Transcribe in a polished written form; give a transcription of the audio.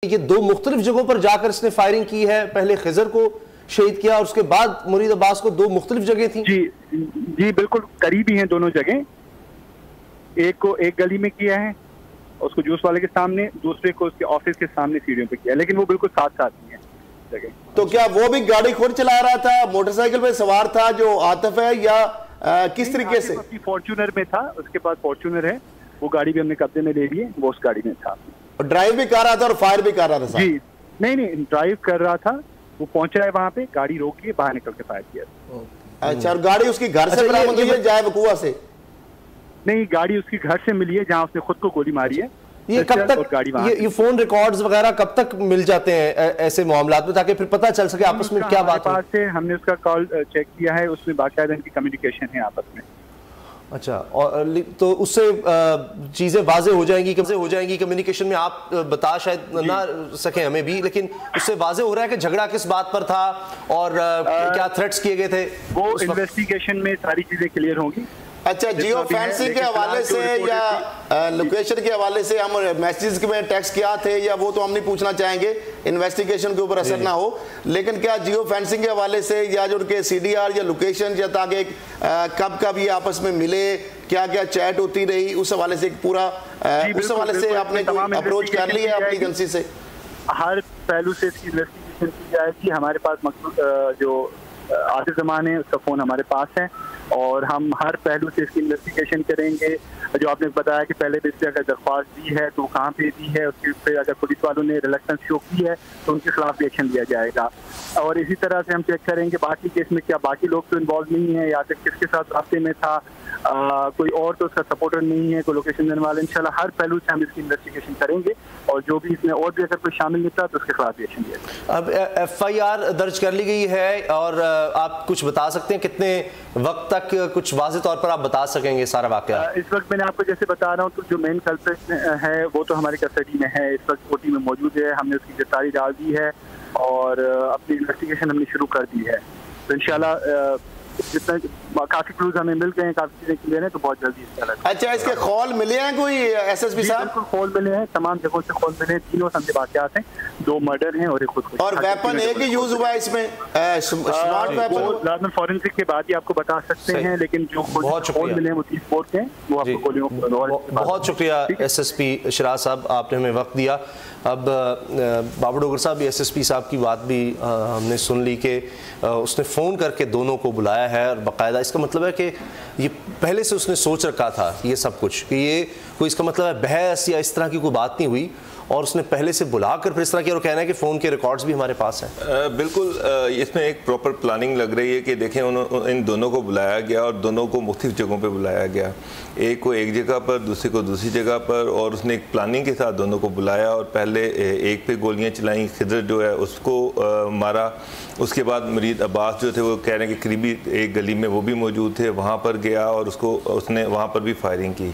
ये दो मुख्तलिफ जगहों पर जाकर इसने फायरिंग की है। पहले खिजर को शहीद किया और उसके बाद मुरीद अब्बास को। दो मुख्तलिफ जगह थी। जी बिल्कुल करीबी हैं दोनों जगह। एक को एक गली में किया है, उसको जूस वाले के सामने, दूसरे को उसके ऑफिस के सामने सीढ़ियों पे किया, लेकिन वो बिल्कुल साथ साथ ही है जगह। तो क्या वो भी गाड़ी खुद चला रहा था, मोटरसाइकिल पे सवार था जो आतिफ है, या किस तरीके से? फॉर्च्यूनर में था, उसके पास फॉर्च्यूनर है, वो गाड़ी भी हमने कब्जे में ले ली है, वो उस गाड़ी में था। और ड्राइव भी कर रहा था और फायर भी कर रहा था? जी नहीं ड्राइव कर रहा था, वो पहुंचा है वहां पे, गाड़ी रोकी, बाहर निकल के फायर किया। अच्छा, और गाड़ी उसकी घर से बरामद हुई है जाए वकुआ से? नहीं, गाड़ी उसकी घर से मिली है जहां उसने खुद को गोली मारी है। ये कब तक ये फोन रिकॉर्ड्स वगैरह कब तक मिल जाते हैं ऐसे मामलात में, ताकि फिर पता चल सके आपस में क्या बात है? हमने उसका कॉल चेक किया है, उसमें बाकायदा इनकी कम्युनिकेशन है आपस में। अच्छा, और तो उससे चीजें वाजे हो जाएंगी कम्युनिकेशन में। आप बता शायद ना सके हमें भी, लेकिन उससे वाजे हो रहा है कि झगड़ा किस बात पर था और क्या थ्रेट्स किए गए थे। वो इन्वेस्टिगेशन में सारी चीजें क्लियर होंगी। अच्छा, जियो फेंसिंग के हवाले से या लोकेशन के हवाले से हम मैसेज में टेक्स्ट किया थे, या वो तो हम नहीं पूछना चाहेंगे, इन्वेस्टिगेशन के ऊपर असर ना हो, लेकिन क्या जियो फेंसिंग के हवाले से या जो उनके सीडीआर या लोकेशन, या ताकि कब कब ये आपस में मिले, क्या क्या चैट होती रही, उस हवाले से पूरा उस हवाले से आपने अप्रोच कर लिया है अपनी एजेंसी से? हर पहलू से इसकी इन्वेस्टिगेशन की जाएगी। हमारे पास जो आतिफ जमान है, उसका फोन हमारे पास है और हम हर पहलू से इसकी इन्वेस्टिगेशन करेंगे। जो आपने बताया कि पहले भी इससे अगर दरख्वास्त दी है तो कहाँ पे दी है, उसके फिर अगर पुलिस वालों ने रिलक्टेंस शो की है तो उनके खिलाफ भी एक्शन लिया जाएगा। और इसी तरह से हम चेक करेंगे बाकी केस में क्या बाकी लोग तो इन्वॉल्व नहीं है, या फिर किसके साथ रास्ते में था, कोई और तो उसका सपोर्टर नहीं है, कोई लोकेशन देने वाले। इंशाल्लाह हर पहलू से हम इसकी इन्वेस्टिगेशन करेंगे और जो भी इसमें और भी अगर कोई शामिल निकला तो उसके खिलाफ एक्शन लिया जाएगा। अब FIR दर्ज कर ली गई है और आप कुछ बता सकते हैं कितने वक्त तक, कुछ वाज़ेह तौर पर आप बता सकेंगे सारा वाक़या? इस वक्त मैंने आपको जैसे बता रहा हूँ, तो जो मेन कल्प्रिट है वो तो हमारी कस्टडी में है, इस वक्त OT में मौजूद है। हमने उसकी गिरफ्तारी डाल दी है और अपनी इन्वेस्टिगेशन हमने शुरू कर दी है। तो इंशाल्लाह जितना काफी क्लूज हमें मिल गए हैं, काफी चीजें क्लियर हैं, तो बहुत जल्दी इसका। अच्छा, इसके खौल मिले हैं कोई SSP साहब? खौल मिले हैं, तमाम जगहों से खौल मिले हैं। तीनों समझे वाकयात हैं, 2 मर्डर हैं और एक खुद। और वेपन एक ही यूज हुआ है इसमें? स्मार्ट वेपन फॉरेंसिक के बाद ही आपको बता सकते हैं, लेकिन जो खौल मिले हैं वो 30 बोर्ड के हैं, वो आपको गोलियों। बहुत शुक्रिया SSP शिराज साहब, आपने हमें वक्त दिया। अब बाबर डोगर साहब, SSP साहब की बात भी हमने सुन ली कि उसने फ़ोन करके दोनों को बुलाया है और बाकायदा, इसका मतलब है कि ये पहले से उसने सोच रखा था ये सब कुछ, कि ये कोई, इसका मतलब है बहस या इस तरह की कोई बात नहीं हुई और उसने पहले से बुलाकर फिर इस तरह किया। और कहना है कि फ़ोन के रिकॉर्ड्स भी हमारे पास हैं। बिल्कुल, इसमें एक प्रॉपर प्लानिंग लग रही है कि देखें इन दोनों को बुलाया गया और दोनों को मुख्तलिफ जगहों पे बुलाया गया, एक को एक जगह पर, दूसरे को दूसरी जगह पर, और उसने एक प्लानिंग के साथ दोनों को बुलाया और पहले एक पे गोलियां चलाई, खिजर जो है उसको मारा। उसके बाद मुरीद अब्बास जो थे वो कह रहे हैं कि करीबी एक गली में वो भी मौजूद थे, वहाँ पर गया और उसने वहाँ पर भी फायरिंग की।